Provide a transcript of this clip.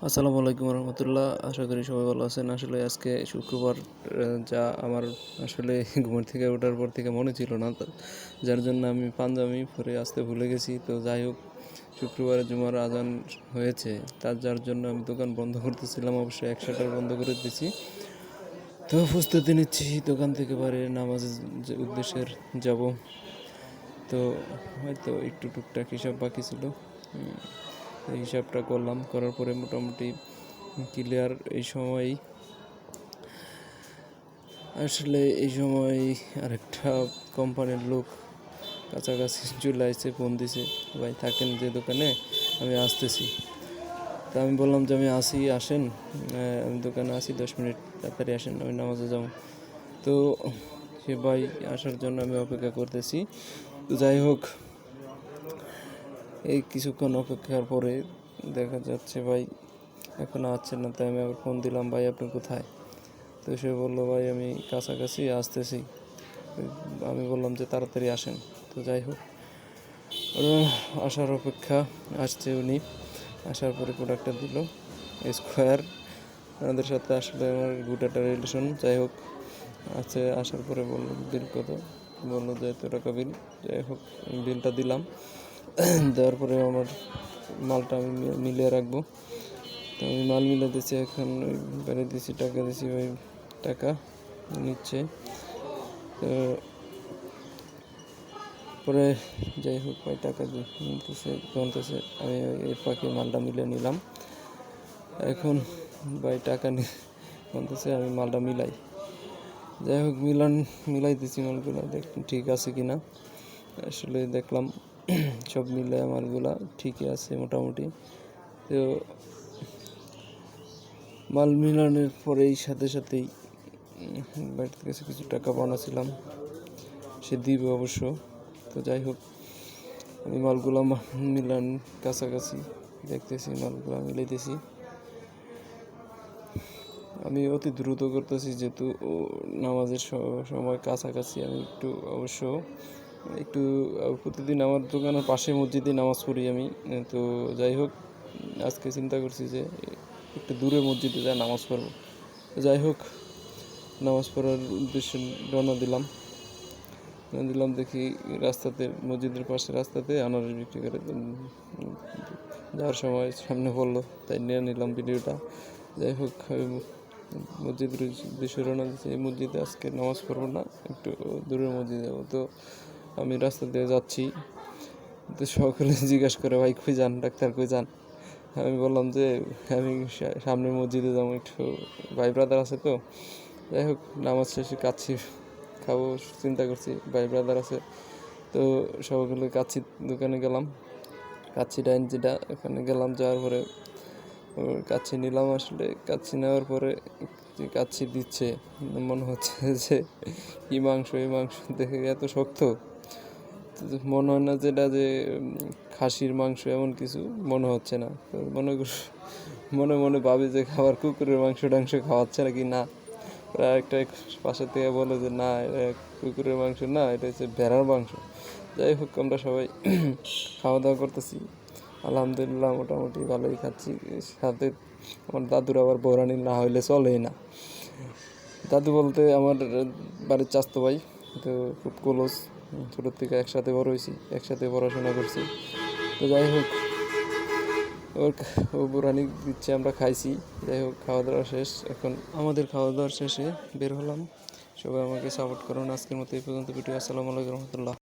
আসসালামু আলাইকুম রহমতুল্লাহ। আশা করি সবাই ভালো আছেন। আসলে আজকে শুক্রবার, যা আমার আসলে ঘুমের থেকে ওঠার পর থেকে মনে ছিল না, যার জন্য আমি পাঞ্জাবি পরে আসতে ভুলে গেছি। তো যাই হোক, শুক্রবারে জুমার আজান হয়েছে, যার জন্য আমি দোকান বন্ধ করতেছিলাম। অবশ্যই 1 শাটার বন্ধ করে দিয়েছি। তো প্রস্তুতি নিচ্ছি দোকান থেকে বাইরে নামাজের উদ্দেশ্যের যাব। তো হয়তো একটু টুকটাক হিসাব বাকি ছিল, এই হিসাবটা করলাম, করার পরে মোটামুটি ক্লিয়ার। এই সময় আরেকটা কোম্পানির লোক কাছাকাছি চলে আসছে, ফোন দিছে, ভাই থাকেন যে দোকানে, আমি আসতেছি। তা আমি বললাম যে আমি আসেন, আমি দোকানে আসি, 10 মিনিট তাড়াতাড়ি আসেন, আমি নামাজে যাব। তো সে ভাই আসার জন্য আমি অপেক্ষা করতেছি। তো যাই হোক, এই কিছুক্ষণ অপেক্ষার পরে দেখা যাচ্ছে ভাই এখনও আসছেন না। তাই আমি আবার ফোন দিলাম, ভাই আপনি কোথায়? তো সে বললো, ভাই আমি কাছাকাছি আসতেছি। আমি বললাম যে তাড়াতাড়ি আসেন। তো যাই হোক, আসার অপেক্ষা, আসছে উনি। আসার পরে প্রোডাক্টটা দিল স্কোয়ার। ওনাদের সাথে আসলে আমার গুড একটা রিলেশন। যাই হোক, আসার পরে বললো বিল কত, বললো যে এত টাকা বিল। যাই হোক, বিলটা দিলাম। দেওয়ার পরে আমার মালটা আমি মিলিয়ে রাখবো। তো আমি মাল মিলে দিচ্ছি, এখন বেড়ে দিচ্ছি, টাকা দিচ্ছি, ওই টাকা নিচ্ছে। তো পরে যাই হোক, ভাই টাকা নিতেছে, আমি এর ফাঁকে মালটা মিলে নিলাম। এখন ভাই টাকা বলতেছে, আমি মালটা মিলাই। যাই হোক, মিলাই দিচ্ছি মালগুলো, ঠিক আছে কিনা। আসলে দেখলাম সব মিলে মালগুলা ঠিকই আছে মোটামুটি। তো মাল মিলানোর পরেই সাথেই বাড়ির কাছে কিছু টাকা বানাছিলাম, সে দিবে অবশ্য। তো যাই হোক, আমি মালগুলা মিলান কাছাকাছি দেখতেছি, মালগুলা মিলাইতেছি। আমি অতি দ্রুত করতেছি, যেহেতু নামাজের সময় কাছাকাছি। আমি একটু প্রতিদিন আমার দোকানের পাশে মসজিদে নামাজ পড়ি আমি। তো যাই হোক, আজকে চিন্তা করছি যে একটু দূরে মসজিদে যা নামাজ পড়ব। যাই হোক, নামাজ পড়ার উদ্দেশ্যে রওনা দিলাম। দেখি রাস্তাতে, মসজিদের পাশে রাস্তাতে আনারস বিক্রি করে। যাওয়ার সময় সামনে পড়লো, তাই নিয়ে নিলাম ভিডিওটা। যাই হোক, মসজিদের উদ্দেশ্যে রওনা দিচ্ছি। এই মসজিদে আজকে নামাজ পড়বো না, একটু দূরের মসজিদে যাবো। তো আমি রাস্তা দিয়ে যাচ্ছি, তো সকলে জিজ্ঞাসা করে, ভাই কই যান, ডাক্তার কই যান? আমি বললাম যে আমি সামনের মসজিদে যাবো, একটু ভাই ব্রাদার আছে। তো যাই হোক, নামাজ শেষে কাচ্ছি খাবো চিন্তা করছি, ভাই ব্রাদার আছে। তো সকলে কাচ্ছি দোকানে গেলাম, কাচ্ছি ডাইন যেটা, ওখানে গেলাম। যাওয়ার পরে কাচ্ছি নিলাম। আসলে কাচ্ছি নেওয়ার পরে যে কাচ্ছি দিচ্ছে, মনে হচ্ছে যে এই মাংস দেখে এত শক্ত, মনে হয় না যেটা যে খাসির মাংস, এমন কিছু মনে হচ্ছে না। তো মনে মনে ভাবি যে খাবার কুকুরের মাংস টাংস খাওয়াচ্ছে নাকি না। ওরা একটা পাশে থেকে বলে যে না, এটা কুকুরের মাংস না, এটা হচ্ছে ভেড়ার মাংস। যাই হোক, আমরা সবাই খাওয়া দাওয়া করতেছি, আলহামদুলিল্লাহ মোটামুটি ভালোই খাচ্ছি। সাথে আমার দাদুর আবার বৌরানি না হইলে চলেই না। দাদু বলতে আমার বাড়ির চাচাতো ভাই। তো খুব ক্লোজ, ছোটোর থেকে একসাথে বড় হয়েছি, একসাথে পড়াশোনা করছি। তো যাই হোক, ও বৌরানি দিচ্ছে, আমরা খাইছি। যাই হোক, খাওয়া দাওয়া শেষ। এখন আমাদের খাওয়া দাওয়ার শেষে বের হলাম। সবাই আমাকে সাপোর্ট করুন। আজকের মতো এই পর্যন্ত ভিডিও। আসসালামু আলাইকুম রহমতুল্লাহ।